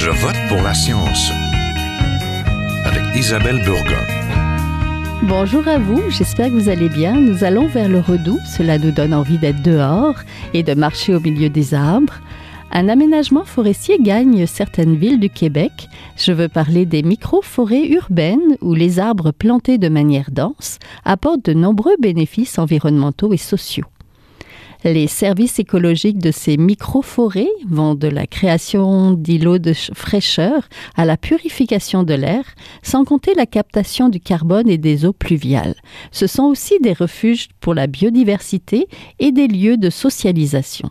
Je vote pour la science avec Isabelle Burgon. Bonjour à vous, j'espère que vous allez bien. Nous allons vers le Redoux, cela nous donne envie d'être dehors et de marcher au milieu des arbres. Un aménagement forestier gagne certaines villes du Québec. Je veux parler des micro-forêts urbaines où les arbres plantés de manière dense apportent de nombreux bénéfices environnementaux et sociaux. Les services écologiques de ces micro-forêts vont de la création d'îlots de fraîcheur à la purification de l'air, sans compter la captation du carbone et des eaux pluviales. Ce sont aussi des refuges pour la biodiversité et des lieux de socialisation.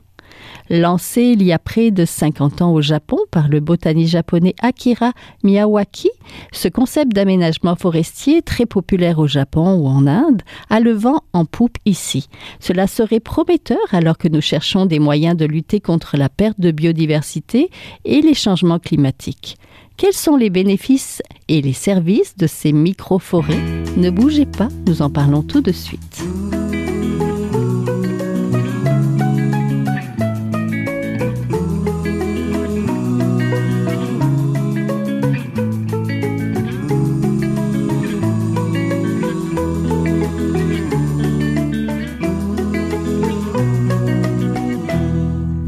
Lancé il y a près de 50 ans au Japon par le botaniste japonais Akira Miyawaki, ce concept d'aménagement forestier, très populaire au Japon ou en Inde, a le vent en poupe ici. Cela serait prometteur alors que nous cherchons des moyens de lutter contre la perte de biodiversité et les changements climatiques. Quels sont les bénéfices et les services de ces micro-forêts? Ne bougez pas, nous en parlons tout de suite.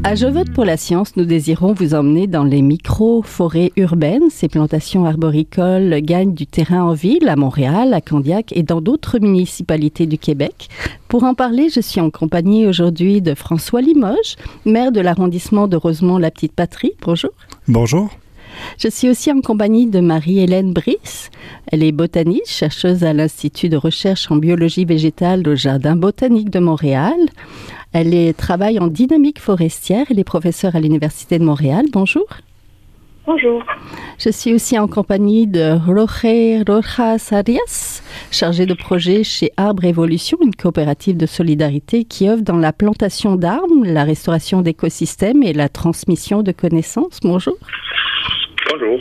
À Je vote pour la science, nous désirons vous emmener dans les micro-forêts urbaines. Ces plantations arboricoles gagnent du terrain en ville, à Montréal, à Candiac et dans d'autres municipalités du Québec. Pour en parler, je suis en compagnie aujourd'hui de François Limoges, maire de l'arrondissement de Rosemont-la-Petite-Patrie. Bonjour. Bonjour. Je suis aussi en compagnie de Marie-Hélène Brice. Elle est botaniste, chercheuse à l'Institut de recherche en biologie végétale au Jardin botanique de Montréal. Elle travaille en dynamique forestière. Elle est professeure à l'Université de Montréal. Bonjour. Bonjour. Je suis aussi en compagnie de Jorge Rojas Arias, chargé de projet chez Arbre Évolution, une coopérative de solidarité qui œuvre dans la plantation d'arbres, la restauration d'écosystèmes et la transmission de connaissances. Bonjour. Bonjour.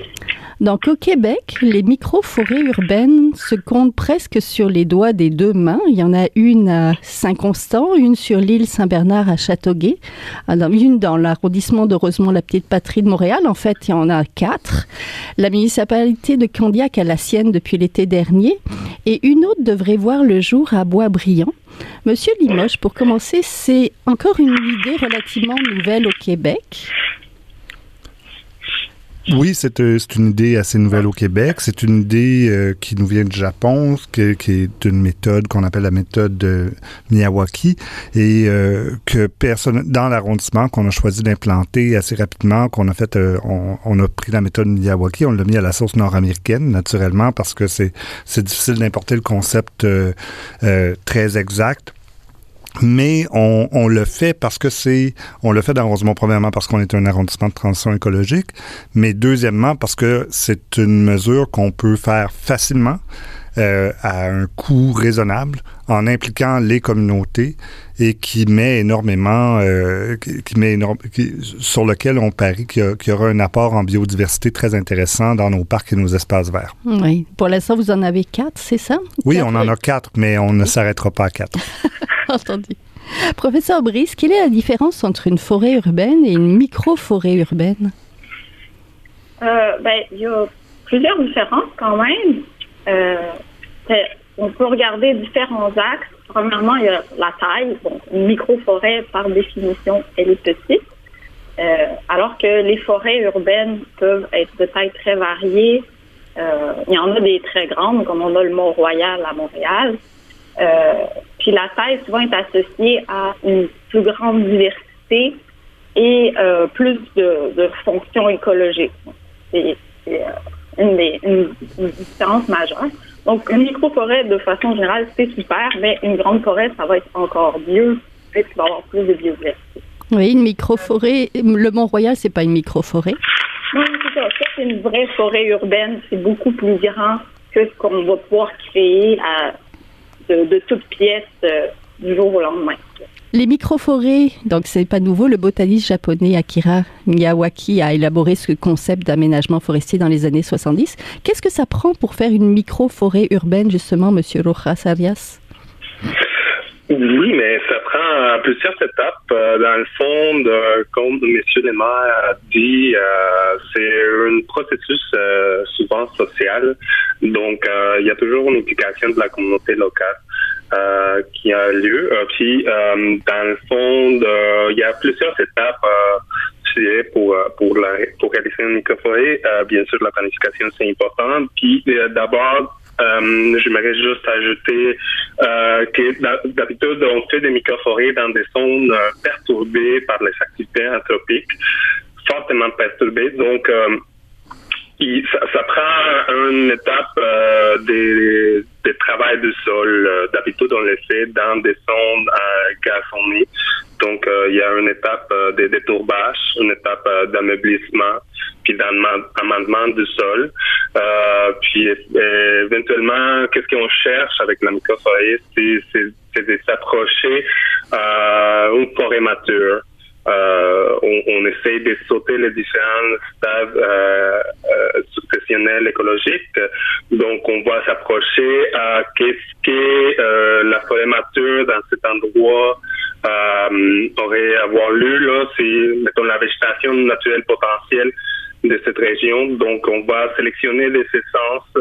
Donc, au Québec, les micro-forêts urbaines se comptent presque sur les doigts des deux mains. Il y en a une à Saint-Constant, une sur l'île Saint-Bernard à Châteauguay, une dans l'arrondissement de Rosemont-la-Petite-Patrie de Montréal. En fait, il y en a 4. La municipalité de Candiac a la sienne depuis l'été dernier et une autre devrait voir le jour à Boisbriand. Monsieur Limoges, pour commencer, c'est encore une idée relativement nouvelle au Québec. Oui, c'est une idée assez nouvelle au Québec. C'est une idée qui nous vient du Japon, qui est une méthode qu'on appelle la méthode de Miyawaki et que personne dans l'arrondissement qu'on a choisi d'implanter assez rapidement, qu'on a fait, on a pris la méthode Miyawaki, on l'a mis à la sauce nord-américaine naturellement parce que c'est difficile d'importer le concept très exact. Mais on le fait parce que on le fait dans Rosemont, premièrement parce qu'on est un arrondissement de transition écologique, mais deuxièmement parce que c'est une mesure qu'on peut faire facilement à un coût raisonnable en impliquant les communautés et qui met énormément, sur lequel on parie qu'il y aura un apport en biodiversité très intéressant dans nos parcs et nos espaces verts. Oui. Pour l'instant, vous en avez 4, c'est ça? Oui, 4, on en a 4, mais on ne s'arrêtera pas à 4. Entendu. Professeur Brice, quelle est la différence entre une forêt urbaine et une micro-forêt urbaine? Il y a plusieurs différences quand même. On peut regarder différents axes. Premièrement, il y a la taille. Bon, une micro-forêt, par définition, elle est petite. Alors que les forêts urbaines peuvent être de taille très variée. Il y en a des très grandes, comme on a le Mont-Royal à Montréal. Puis la taille souvent est associée à une plus grande diversité et plus de fonctions écologiques. C'est une différence majeure. Donc, une micro-forêt, de façon générale, c'est super, mais une grande forêt, ça va être encore mieux, et tu vas avoir plus de biodiversité. Oui, une micro-forêt. Le Mont-Royal, c'est pas une micro-forêt? Non, c'est ça. Ça, c'est une vraie forêt urbaine. C'est beaucoup plus grand que ce qu'on va pouvoir créer de toutes pièces du jour au lendemain. Les micro-forêts, donc c'est pas nouveau, le botaniste japonais Akira Miyawaki a élaboré ce concept d'aménagement forestier dans les années 70. Qu'est-ce que ça prend pour faire une micro-forêt urbaine, justement, M. Rojas Arias? Oui, mais ça prend plusieurs étapes. Dans le fond, comme M. Lemaire a dit, c'est un processus souvent social. Donc, il y a toujours une implication de la communauté locale qui a lieu. Puis, dans le fond, il y a plusieurs étapes pour réaliser une microforêt. Bien sûr, la planification, c'est important. Puis, d'abord, j'aimerais juste ajouter que d'habitude, on fait des microforêts dans des zones perturbées par les activités anthropiques, fortement perturbées. Donc, ça prend une étape de travail du sol. D'habitude, on le fait dans des zones gazonnées. Donc, il y a une étape de détourbage, une étape d'ameublissement, puis d'amendement du sol. Puis, éventuellement, qu'est-ce qu'on cherche avec la microforêt? C'est de s'approcher une forêt mature. On essaie de sauter les différents stades successionnels écologiques. Donc, on va s'approcher à qu'est-ce que la forêt mature dans cet endroit aurait avoir lieu là, c'est mettons la végétation naturelle potentielle de cette région. Donc, on va sélectionner des essences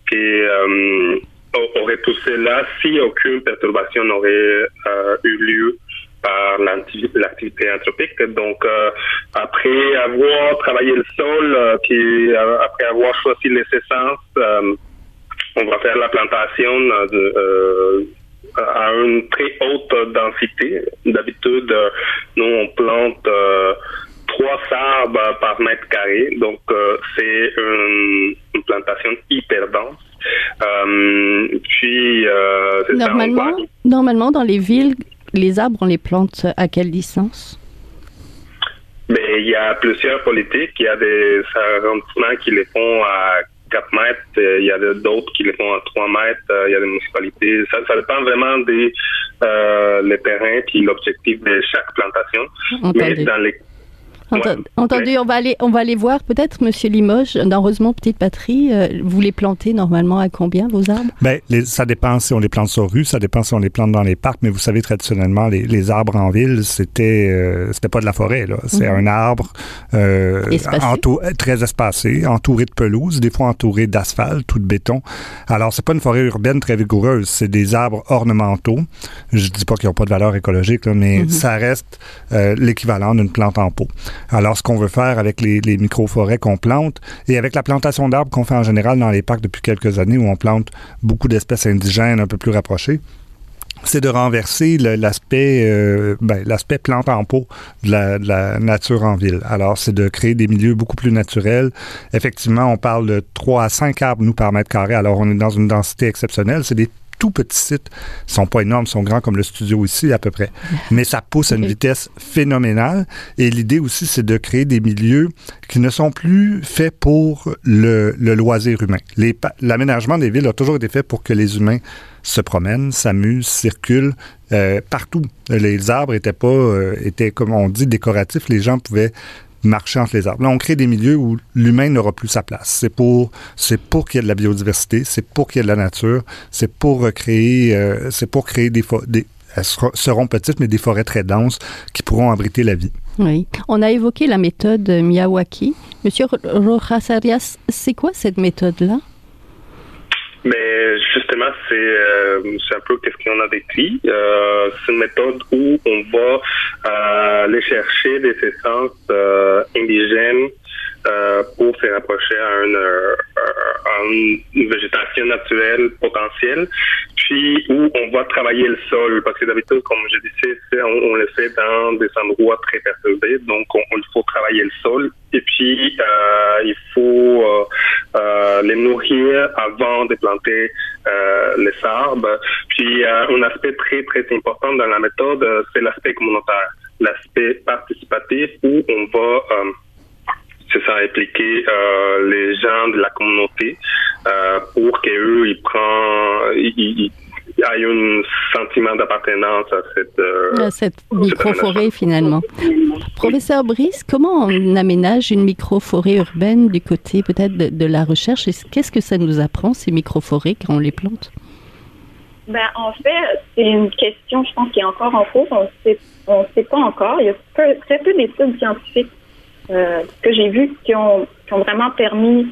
qui auraient poussé là si aucune perturbation n'aurait eu lieu par l'activité anthropique. Donc, après avoir travaillé le sol, puis après avoir choisi les essences, on va faire la plantation à une très haute densité. D'habitude, nous, on plante 3 arbres par mètre carré. Donc, c'est une plantation hyper dense. Puis, normalement, dans les villes, les arbres, on les plante à quelle distance? Mais il y a plusieurs politiques. Il y a des arrondissements qui les font à 4 mètres. Il y a d'autres qui les font à 3 mètres. Il y a des municipalités. Ça dépend vraiment des les terrains puis l'objectif de chaque plantation. Entendu. Mais dans les Entendu, ouais. on va aller voir peut-être, Monsieur Limoges, dans Rosemont Petite Patrie, vous les plantez normalement à combien, vos arbres? Ben, ça dépend si on les plante sur rue, ça dépend si on les plante dans les parcs, mais vous savez, traditionnellement, les arbres en ville, c'était pas de la forêt, là. C'est un arbre très espacé, entouré de pelouse, des fois entouré d'asphalte ou de béton. Alors, c'est pas une forêt urbaine très vigoureuse, c'est des arbres ornementaux. Je dis pas qu'ils n'ont pas de valeur écologique, là, mais ça reste l'équivalent d'une plante en pot. Alors, ce qu'on veut faire avec les micro-forêts qu'on plante et avec la plantation d'arbres qu'on fait en général dans les parcs depuis quelques années où on plante beaucoup d'espèces indigènes un peu plus rapprochées, c'est de renverser l'aspect plante en pot de la nature en ville. Alors, c'est de créer des milieux beaucoup plus naturels. Effectivement, on parle de 3 à 5 arbres, nous, par mètre carré. Alors, on est dans une densité exceptionnelle. C'est des tout petits sites. Ils sont pas énormes, ils sont grands comme le studio ici, à peu près. Mais ça pousse à une vitesse phénoménale. Et l'idée aussi, c'est de créer des milieux qui ne sont plus faits pour le loisir humain. L'aménagement des villes a toujours été fait pour que les humains se promènent, s'amusent, circulent partout. Les arbres étaient, comme on dit, décoratifs. Les gens pouvaient marcher entre les arbres. Là, on crée des milieux où l'humain n'aura plus sa place. C'est pour qu'il y ait de la biodiversité, c'est pour qu'il y ait de la nature, c'est pour créer des elles seront petites, mais des forêts très denses qui pourront abriter la vie. Oui. On a évoqué la méthode Miyawaki. Monsieur Rojas Arias, c'est quoi cette méthode-là? Mais justement, c'est un peu ce qu'on a décrit. C'est une méthode où on va aller chercher des essences indigènes pour se rapprocher à une végétation naturelle potentielle, puis où on va travailler le sol, parce que d'habitude, comme je disais, on le fait dans des endroits très perturbés, donc il faut travailler le sol, et puis il faut les nourrir avant de planter les arbres. Puis un aspect très, très important dans la méthode, c'est l'aspect communautaire, l'aspect participatif, où on va impliquer les gens de la communauté pour qu'eux, ils aient un sentiment d'appartenance à cette micro-forêt, finalement. Professeur Brice, comment on aménage une micro-forêt urbaine du côté peut-être de la recherche? Et qu'est-ce que ça nous apprend, ces micro-forêts, quand on les plante? En fait, c'est une question, je pense, qui est encore en cours. On sait pas encore. Il y a très peu d'études scientifiques que j'ai vues qui ont vraiment permis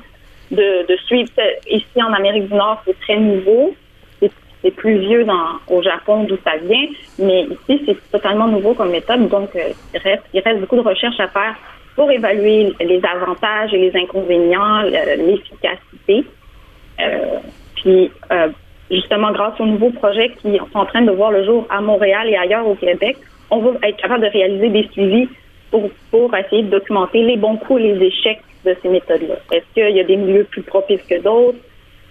de suivre. Ici, en Amérique du Nord, c'est très nouveau. C'est plus vieux au Japon, d'où ça vient. Mais ici, c'est totalement nouveau comme méthode. Donc, il reste beaucoup de recherches à faire pour évaluer les avantages et les inconvénients, l'efficacité. Puis, justement, grâce aux nouveaux projets qui sont en train de voir le jour à Montréal et ailleurs au Québec, on va être capable de réaliser des suivis pour essayer de documenter les bons coups et les échecs de ces méthodes-là. Est-ce qu'il y a des milieux plus propices que d'autres?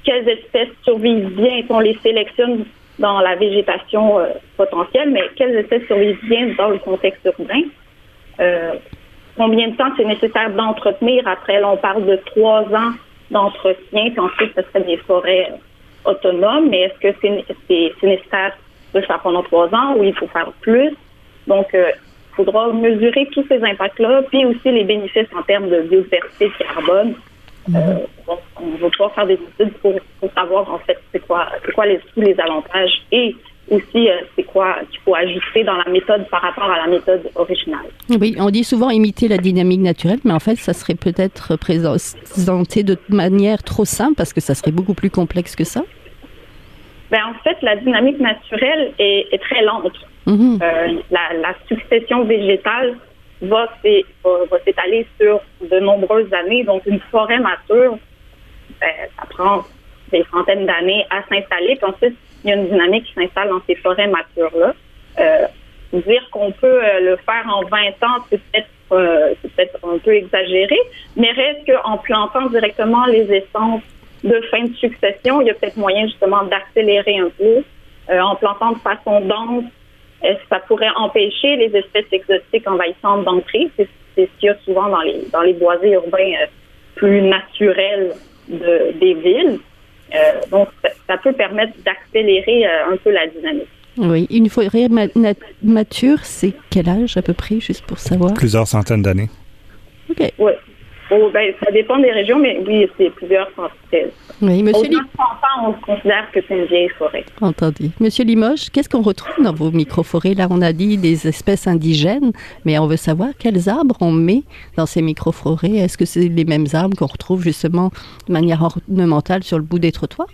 Quelles espèces survivent bien? On les sélectionne dans la végétation potentielle, mais quelles espèces survivent bien dans le contexte urbain? Combien de temps c'est nécessaire d'entretenir? Après, là, on parle de 3 ans d'entretien, puis ensuite, ce serait des forêts autonomes, mais est-ce que c'est nécessaire de le faire pendant 3 ans ou il faut faire plus? Donc, il faudra mesurer tous ces impacts-là, puis aussi les bénéfices en termes de biodiversité, de carbone. Donc, on va pouvoir faire des études pour savoir, en fait, c'est quoi tous les avantages et aussi c'est quoi qu'il faut ajuster dans la méthode par rapport à la méthode originale. Oui, on dit souvent imiter la dynamique naturelle, mais en fait, ça serait peut-être présenté de manière trop simple parce que ça serait beaucoup plus complexe que ça. En fait, la dynamique naturelle est très lente. La succession végétale va s'étaler sur de nombreuses années. Donc, une forêt mature, ça prend des centaines d'années à s'installer. Puis ensuite, il y a une dynamique qui s'installe dans ces forêts matures-là. Dire qu'on peut le faire en 20 ans, c'est peut-être un peu exagéré, mais reste qu'en plantant directement les essences de fin de succession, il y a peut-être moyen justement d'accélérer un peu. En plantant de façon dense, ça pourrait empêcher les espèces exotiques envahissantes d'entrer. C'est ce qu'il y a souvent dans les boisés urbains plus naturels des villes. Donc, ça peut permettre d'accélérer un peu la dynamique. Oui, une forêt mature, c'est quel âge à peu près, juste pour savoir? Plusieurs centaines d'années. OK. Oui. Ça dépend des régions, mais oui, c'est plusieurs centaines. Oui, monsieur Au-delà de 100 ans, on considère que c'est une vieille forêt. Entendu. Monsieur Limoges, qu'est-ce qu'on retrouve dans vos microforêts? Là, on a dit des espèces indigènes, mais on veut savoir quels arbres on met dans ces microforêts. Est-ce que c'est les mêmes arbres qu'on retrouve justement de manière ornementale sur le bout des trottoirs?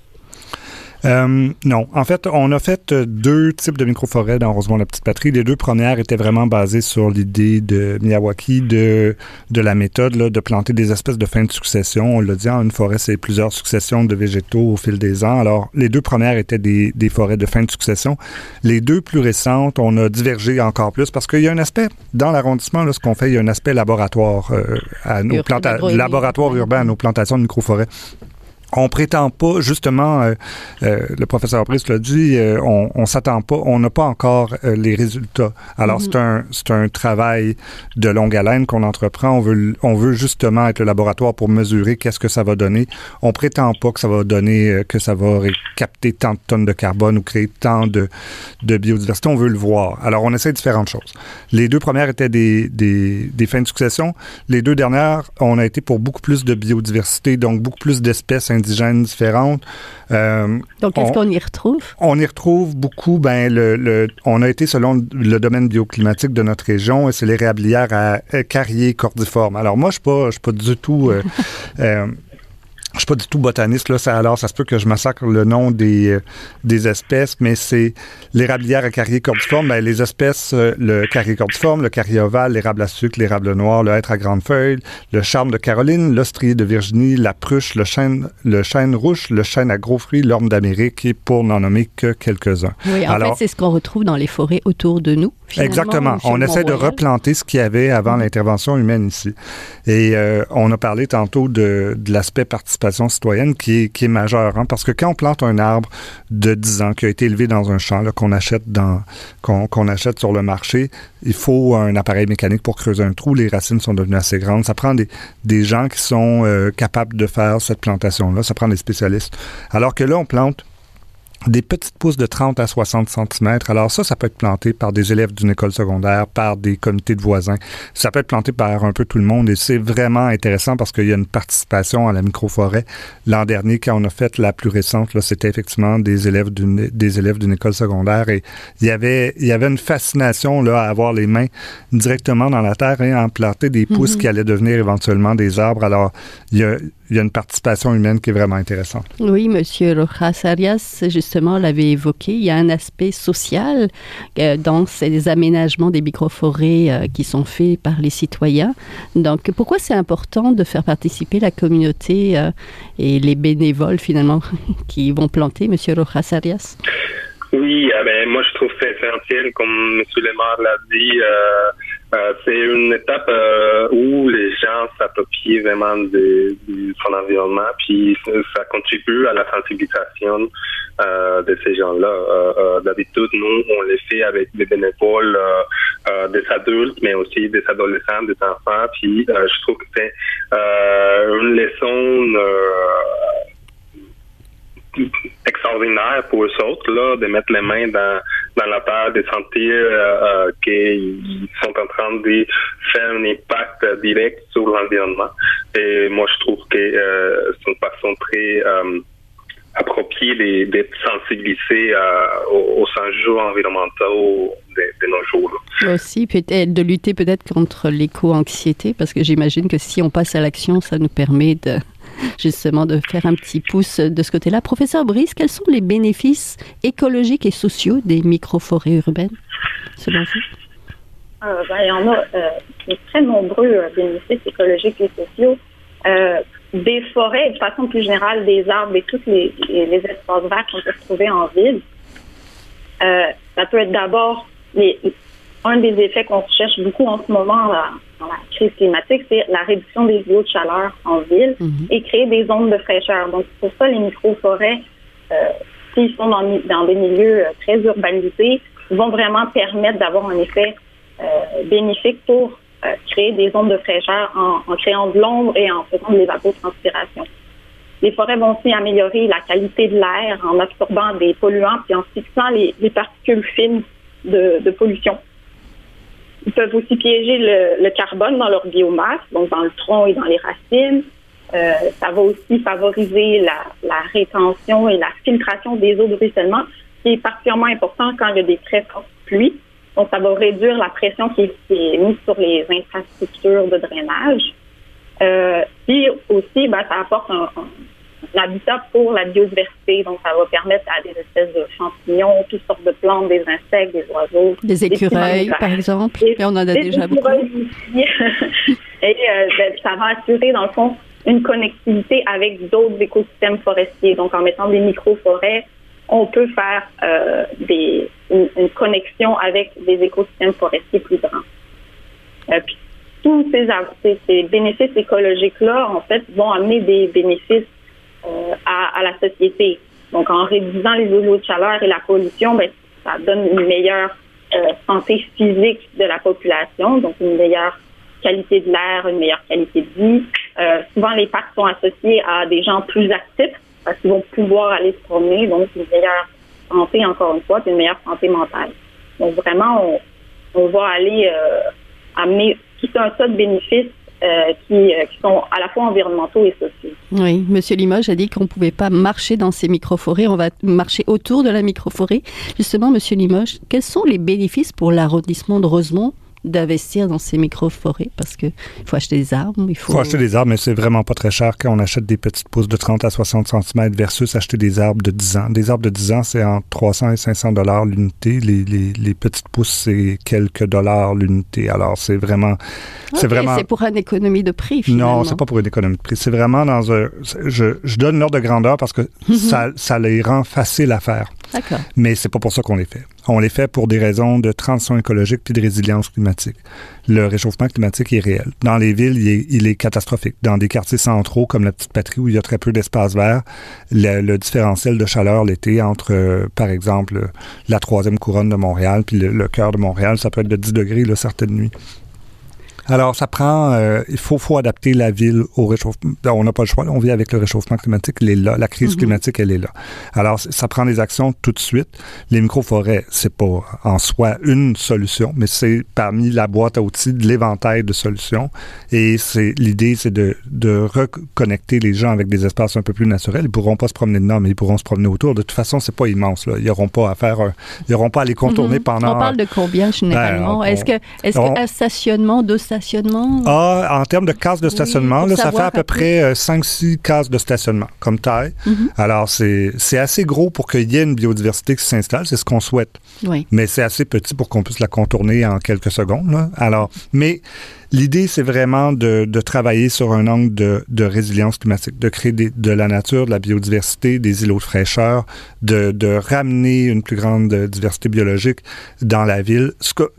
Non. En fait, on a fait 2 types de microforêts dans Rosemont la Petite Patrie. Les 2 premières étaient vraiment basées sur l'idée de Miyawaki, de la méthode là, de planter des espèces de fin de succession. On l'a dit, une forêt, c'est plusieurs successions de végétaux au fil des ans. Alors, les 2 premières étaient des forêts de fin de succession. Les 2 plus récentes, on a divergé encore plus parce qu'il y a un aspect, dans l'arrondissement, là, ce qu'on fait, il y a un aspect laboratoire à nos laboratoire urbain à nos plantations de microforêts. On prétend pas, justement, le professeur Brice l'a dit, on s'attend pas, on n'a pas encore les résultats. Alors, c'est un travail de longue haleine qu'on entreprend. On veut justement être le laboratoire pour mesurer qu'est-ce que ça va donner. On prétend pas que ça va donner, que ça va capter tant de tonnes de carbone ou créer tant de biodiversité. On veut le voir. Alors, on essaie différentes choses. Les 2 premières étaient des fins de succession. Les 2 dernières, on a été pour beaucoup plus de biodiversité, donc beaucoup plus d'espèces indigènes différentes. Donc, qu'est-ce qu'on y retrouve? On y retrouve beaucoup, on a été selon le domaine bioclimatique de notre région, et c'est les érablières à carrier cordiforme. Alors moi, je suis pas du tout... je suis pas du tout botaniste, là. Alors, ça se peut que je massacre le nom des espèces, mais c'est l'érablière à carrier cordiforme. Les espèces, le carrier cordiforme, le carrier ovale, l'érable à sucre, l'érable noir, le hêtre à grande feuille, le charme de Caroline, l'ostrier de Virginie, la pruche, le chêne rouge, le chêne à gros fruits, l'orme d'Amérique, et pour n'en nommer que quelques-uns. Oui, en fait, c'est ce qu'on retrouve dans les forêts autour de nous. Exactement. On essaie de replanter ce qu'il y avait avant l'intervention humaine ici. Et on a parlé tantôt de l'aspect participation citoyenne qui est majeur, parce que quand on plante un arbre de 10 ans qui a été élevé dans un champ là, qu'on achète sur le marché, il faut un appareil mécanique pour creuser un trou. Les racines sont devenues assez grandes. Ça prend des gens qui sont capables de faire cette plantation-là. Ça prend des spécialistes. Alors que là, on plante des petites pousses de 30 à 60 cm. Alors ça peut être planté par des élèves d'une école secondaire, par des comités de voisins. Ça peut être planté par un peu tout le monde et c'est vraiment intéressant parce qu'il y a une participation à la microforêt. L'an dernier, quand on a fait la plus récente, là, c'était effectivement des élèves d'une école secondaire et il y avait une fascination là, à avoir les mains directement dans la terre et à planter des pousses qui allaient devenir éventuellement des arbres. Alors, il y a une participation humaine qui est vraiment intéressante. Oui, M. Rojas Arias, justement, l'avait évoqué. Il y a un aspect social dans ces aménagements des microforêts qui sont faits par les citoyens. Donc, pourquoi c'est important de faire participer la communauté et les bénévoles, finalement, qui vont planter, M. Rojas Arias? Oui, moi je trouve que c'est essentiel, comme M. Lemar l'a dit, c'est une étape où les gens s'approprient vraiment de son environnement, puis ça contribue à la sensibilisation de ces gens-là. D'habitude, nous, on les fait avec des bénévoles, des adultes, mais aussi des adolescents, des enfants, puis je trouve que c'est une leçon extraordinaire pour eux autres, là, de mettre les mains dans la terre, de sentir qu'ils sont en train de faire un impact direct sur l'environnement. Et moi, je trouve que c'est une façon très appropriée d'être sensibilisé aux enjeux environnementaux de nos jours. Aussi, peut-être de lutter peut-être contre l'éco-anxiété, parce que j'imagine que si on passe à l'action, ça nous permet justement de faire un petit pouce de ce côté-là. Professeur Brice, quels sont les bénéfices écologiques et sociaux des microforêts urbaines, selon vous? Il y en a de très nombreux bénéfices écologiques et sociaux. Des forêts, de façon plus générale, des arbres et tous les espaces verts qu'on peut trouver en ville. Ça peut être d'abord un des effets qu'on cherche beaucoup en ce moment dans la crise climatique, c'est la réduction des îlots de chaleur en ville et créer des zones de fraîcheur. Donc, pour ça, les micro-forêts, s'ils sont dans des milieux très urbanisés, vont vraiment permettre d'avoir un effet bénéfique pour créer des zones de fraîcheur en créant de l'ombre et en faisant de l'évapotranspiration. Les forêts vont aussi améliorer la qualité de l'air en absorbant des polluants puis en fixant les particules fines de pollution. Ils peuvent aussi piéger le carbone dans leur biomasse, donc dans le tronc et dans les racines. Ça va aussi favoriser la rétention et la filtration des eaux de ruissellement, qui est particulièrement important quand il y a des très fortes pluies. Donc, ça va réduire la pression qui est mise sur les infrastructures de drainage. Puis aussi, ça apporte un habitat pour la biodiversité. Donc, ça va permettre à des espèces de champignons, toutes sortes de plantes, des insectes, des oiseaux. Des écureuils, par exemple. Et on en a déjà beaucoup. Et ça va assurer, dans le fond, une connectivité avec d'autres écosystèmes forestiers. Donc, en mettant des micro-forêts, on peut faire une connexion avec des écosystèmes forestiers plus grands. Puis, tous ces bénéfices écologiques-là, en fait, vont amener des bénéfices à la société. Donc, en réduisant les îlots de chaleur et la pollution, ça donne une meilleure santé physique de la population, donc une meilleure qualité de l'air, une meilleure qualité de vie. Souvent, les parcs sont associés à des gens plus actifs parce qu'ils vont pouvoir aller se promener, donc une meilleure santé, encore une fois, puis une meilleure santé mentale. Donc, vraiment, on va aller amener tout un tas de bénéfices qui sont à la fois environnementaux et sociaux. Oui, M. Limoges a dit qu'on ne pouvait pas marcher dans ces microforêts. On va marcher autour de la microforêt. Justement, M. Limoges, quels sont les bénéfices pour l'arrondissement de Rosemont d'investir dans ces microforêts? Parce qu'il faut acheter des arbres. Il faut acheter des arbres, mais c'est vraiment pas très cher quand on achète des petites pousses de 30 à 60 cm versus acheter des arbres de 10 ans. Des arbres de 10 ans, c'est entre 300 et 500 $ l'unité. Les petites pousses, c'est quelques dollars l'unité. Alors, c'est vraiment... C'est pour une économie de prix, finalement. Non, c'est pas pour une économie de prix. C'est vraiment dans un... Je donne l'ordre de grandeur parce que ça les rend faciles à faire. D'accord. Mais c'est pas pour ça qu'on les fait. On les fait pour des raisons de transition écologique puis de résilience climatique. Le réchauffement climatique est réel. Dans les villes, il est catastrophique. Dans des quartiers centraux comme la Petite Patrie où il y a très peu d'espace vert, le différentiel de chaleur l'été entre, par exemple, la 3e couronne de Montréal puis le cœur de Montréal, ça peut être de 10 degrés là, certaines nuits. Alors, ça prend... il faut adapter la ville au réchauffement. On n'a pas le choix. On vit avec le réchauffement climatique. Il est là. La crise climatique, elle est là. Alors, ça prend des actions tout de suite. Les microforêts, c'est pas en soi une solution, mais c'est parmi la boîte à outils de l'éventail de solutions. Et l'idée, c'est de reconnecter les gens avec des espaces un peu plus naturels. Ils pourront pas se promener dedans, mais ils pourront se promener autour. De toute façon, c'est pas immense, là. Ils n'auront pas à les contourner pendant... On parle de combien, généralement? Est-ce qu'un stationnement, 2 stationnements? En termes de cases de stationnement, là, ça fait à peu près 5-6 cases de stationnement, comme taille. Alors, c'est assez gros pour qu'il y ait une biodiversité qui s'installe. C'est ce qu'on souhaite. Oui. Mais c'est assez petit pour qu'on puisse la contourner en quelques secondes, là. Alors, mais l'idée, c'est vraiment de travailler sur un angle de résilience climatique, de créer de la nature, de la biodiversité, des îlots de fraîcheur, de ramener une plus grande diversité biologique dans la ville.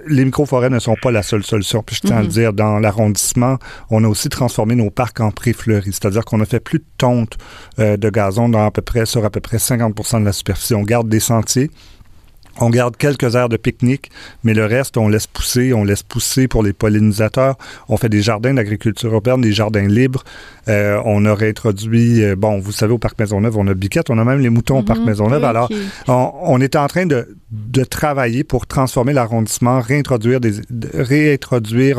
Les microforêts ne sont pas la seule solution. Puis je tiens à le dire, dans l'arrondissement, on a aussi transformé nos parcs en prés fleuris, c'est-à-dire qu'on a fait plus de tonte de gazon sur à peu près 50% de la superficie. On garde des sentiers. On garde quelques aires de pique-nique, mais le reste, on laisse pousser pour les pollinisateurs. On fait des jardins d'agriculture urbaine, des jardins libres. On a réintroduit, vous savez, au Parc Maisonneuve, on a Biquette, on a même les moutons au Parc Maisonneuve. Alors, on est en train de travailler pour transformer l'arrondissement, réintroduire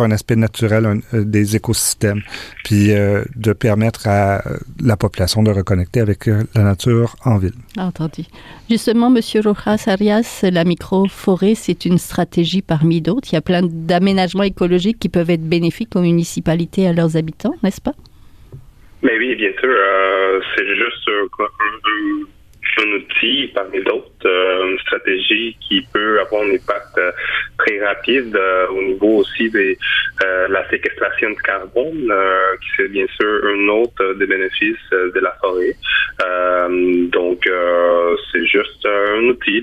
un aspect naturel des écosystèmes, puis de permettre à la population de reconnecter avec la nature en ville. Entendu. Justement, M. Rojas Arias, la microforêt, c'est une stratégie parmi d'autres. Il y a plein d'aménagements écologiques qui peuvent être bénéfiques aux municipalités et à leurs habitants, n'est-ce pas? Mais oui, bien sûr. C'est juste un outil parmi d'autres, une stratégie qui peut avoir un impact très rapide au niveau aussi de la séquestration de carbone, qui c'est bien sûr un autre des bénéfices de la forêt. Donc, c'est juste un outil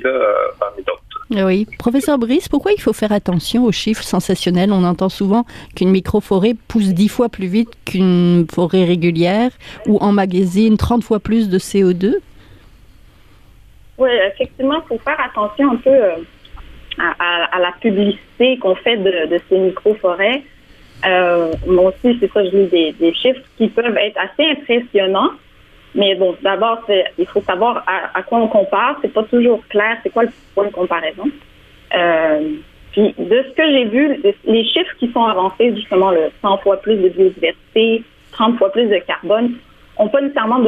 parmi d'autres. Oui. Professeur Brice, pourquoi il faut faire attention aux chiffres sensationnels? On entend souvent qu'une microforêt pousse 10 fois plus vite qu'une forêt régulière ou emmagasine 30 fois plus de CO2. Oui, effectivement, il faut faire attention un peu à la publicité qu'on fait de ces microforêts. Moi aussi, c'est ça, je lis des chiffres qui peuvent être assez impressionnants. Mais bon, d'abord, il faut savoir à quoi on compare. C'est pas toujours clair. C'est quoi le point de comparaison? Puis, de ce que j'ai vu, les chiffres qui sont avancés, justement, le 100 fois plus de biodiversité, 30 fois plus de carbone, ont pas vraiment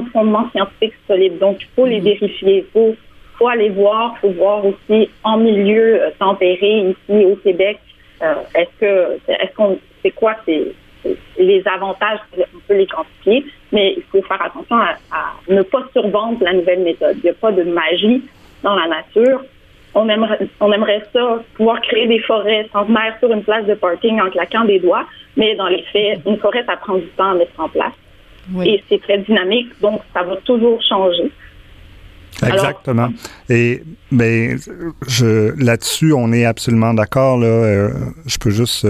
de fondement scientifique solide. Donc, il faut les vérifier. Il faut aller voir. Il faut voir aussi en milieu tempéré ici au Québec. C'est quoi les avantages, on peut les quantifier, mais il faut faire attention à ne pas survendre la nouvelle méthode. Il n'y a pas de magie dans la nature. On aimerait ça, pouvoir créer des forêts centenaires sur une place de parking en claquant des doigts, mais dans les faits, une forêt, ça prend du temps à mettre en place. Oui. Et c'est très dynamique, donc ça va toujours changer. Exactement. Là-dessus, on est absolument d'accord. Je peux juste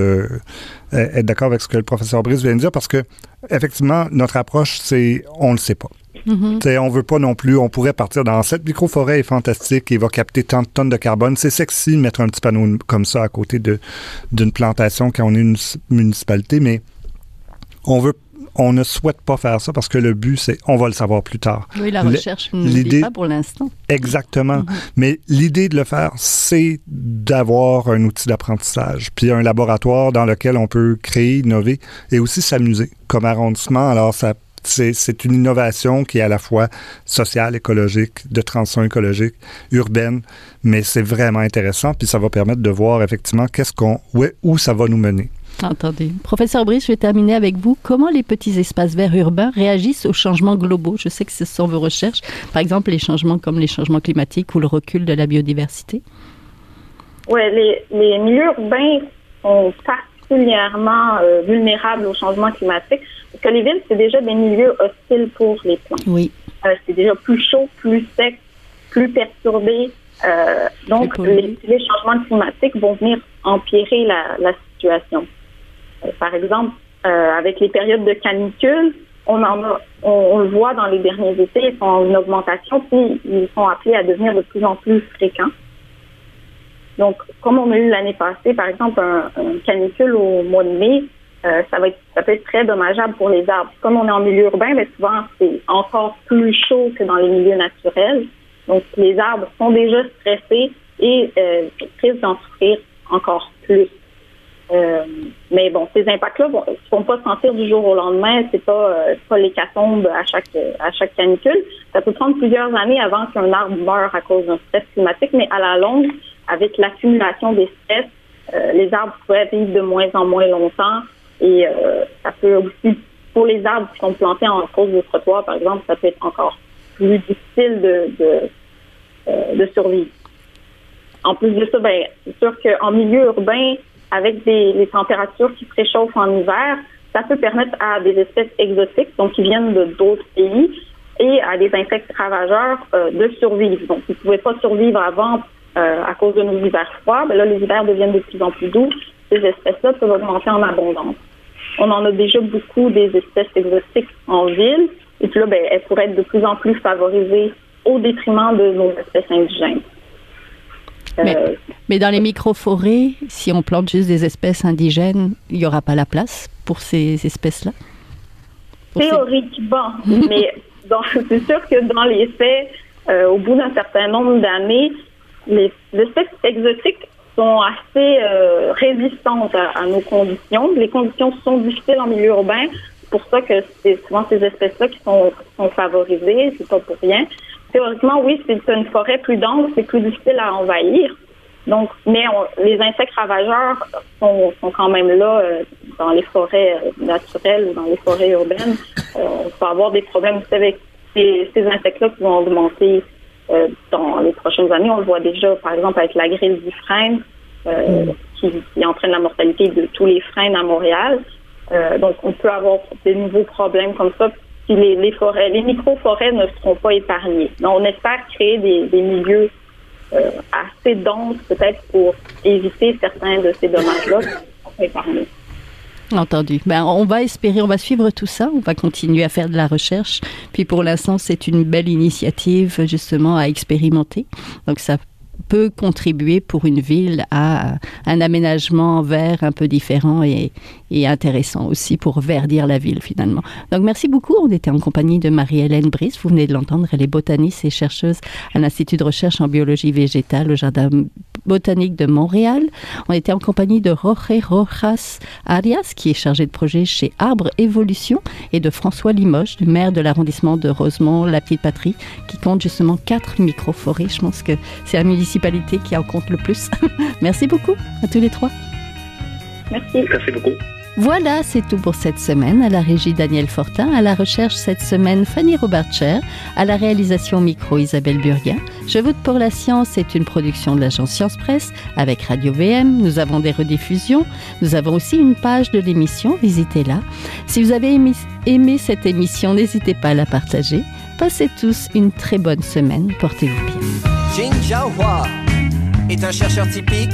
être d'accord avec ce que le professeur Brice vient de dire parce que, effectivement, notre approche, c'est on le sait pas. On veut pas non plus, on pourrait partir dans cette microforêt est fantastique et va capter tant de tonnes de carbone. C'est sexy de mettre un petit panneau comme ça à côté d'une plantation quand on est une municipalité, mais on ne souhaite pas faire ça parce que le but, c'est on va le savoir plus tard. Oui, la recherche ne le dit pas pour l'instant. Exactement. Mais l'idée de le faire, c'est d'avoir un outil d'apprentissage, puis un laboratoire dans lequel on peut créer, innover et aussi s'amuser comme arrondissement. Alors, c'est une innovation qui est à la fois sociale, écologique, de transition écologique, urbaine, mais c'est vraiment intéressant, puis ça va permettre de voir effectivement où ça va nous mener. Entendu. Professeur Brice, je vais terminer avec vous. Comment les petits espaces verts urbains réagissent aux changements globaux? Je sais que ce sont vos recherches. Par exemple, les changements comme les changements climatiques ou le recul de la biodiversité. Oui, les milieux urbains sont particulièrement vulnérables aux changements climatiques. Parce que les villes, c'est déjà des milieux hostiles pour les plantes. Oui. C'est déjà plus chaud, plus sec, plus perturbé. Donc, les changements climatiques vont venir empirer la situation. Par exemple, avec les périodes de canicule, on le voit dans les derniers étés, ils sont en augmentation, puis ils sont appelés à devenir de plus en plus fréquents. Donc, comme on a eu l'année passée, par exemple, un canicule au mois de mai, ça peut être très dommageable pour les arbres. Comme on est en milieu urbain, mais souvent, c'est encore plus chaud que dans les milieux naturels. Donc, les arbres sont déjà stressés et risquent d'en souffrir encore plus. Mais bon, ces impacts-là ne se font pas sentir du jour au lendemain. C'est pas l'hécatombe à chaque canicule. Ça peut prendre plusieurs années avant qu'un arbre meure à cause d'un stress climatique, mais à la longue, avec l'accumulation des stress, les arbres pourraient vivre de moins en moins longtemps. Et ça peut aussi, pour les arbres qui sont plantés en cause de trottoir, par exemple, ça peut être encore plus difficile de survivre. En plus de ça, c'est sûr qu'en milieu urbain, avec les températures qui se réchauffent en hiver, ça peut permettre à des espèces exotiques, donc qui viennent d'autres pays, et à des insectes ravageurs de survivre. Donc, ils ne pouvaient pas survivre avant à cause de nos hivers froids. Là, les hivers deviennent de plus en plus doux. Ces espèces-là peuvent augmenter en abondance. On en a déjà beaucoup des espèces exotiques en ville, et puis là, elles pourraient être de plus en plus favorisées au détriment de nos espèces indigènes. Mais dans les micro-forêts, si on plante juste des espèces indigènes, il n'y aura pas la place pour ces espèces-là? Théoriquement, mais donc, c'est sûr que dans les faits, au bout d'un certain nombre d'années, les espèces exotiques sont assez résistantes à nos conditions. Les conditions sont difficiles en milieu urbain. C'est pour ça que c'est souvent ces espèces-là qui sont favorisées. C'est pas pour rien. Théoriquement, oui, c'est une forêt plus dense, c'est plus difficile à envahir. Donc, mais les insectes ravageurs sont quand même là dans les forêts naturelles ou dans les forêts urbaines. On peut avoir des problèmes aussi avec ces insectes-là qui vont augmenter dans les prochaines années. On le voit déjà, par exemple, avec la grille du frêne qui entraîne la mortalité de tous les frênes à Montréal. Donc, on peut avoir des nouveaux problèmes comme ça. Puis les micro-forêts ne seront pas épargnées. Donc, on espère créer des milieux assez denses, peut-être, pour éviter certains de ces dommages-là qui ne seront pas épargnés. Entendu. On va espérer, on va suivre tout ça, on va continuer à faire de la recherche. Puis pour l'instant, c'est une belle initiative, justement, à expérimenter. Donc, ça peut contribuer pour une ville à un aménagement vert un peu différent et intéressant aussi pour verdir la ville finalement. Donc merci beaucoup. On était en compagnie de Marie-Hélène Brice. Vous venez de l'entendre, elle est botaniste et chercheuse à l'Institut de recherche en biologie végétale au Jardin botanique de Montréal. On était en compagnie de Jorge Rojas Arias, qui est chargé de projet chez Arbre Évolution, et de François Limoges, le maire de l'arrondissement de Rosemont-la-Petite-Patrie, qui compte justement 4 micro-forêts. Je pense que c'est la municipalité qui en compte le plus. Merci beaucoup à tous les 3. Merci. Merci beaucoup. Voilà, c'est tout pour cette semaine. À la régie, Daniel Fortin. À la recherche cette semaine, Fanny Robarcher. À la réalisation micro, Isabelle Burguin. Je vote pour la science est une production de l'agence Science Presse avec Radio VM. Nous avons des rediffusions. Nous avons aussi une page de l'émission. Visitez-la. Si vous avez aimé cette émission, n'hésitez pas à la partager. Passez tous une très bonne semaine. Portez-vous bien. Jin Jiahua est un chercheur typique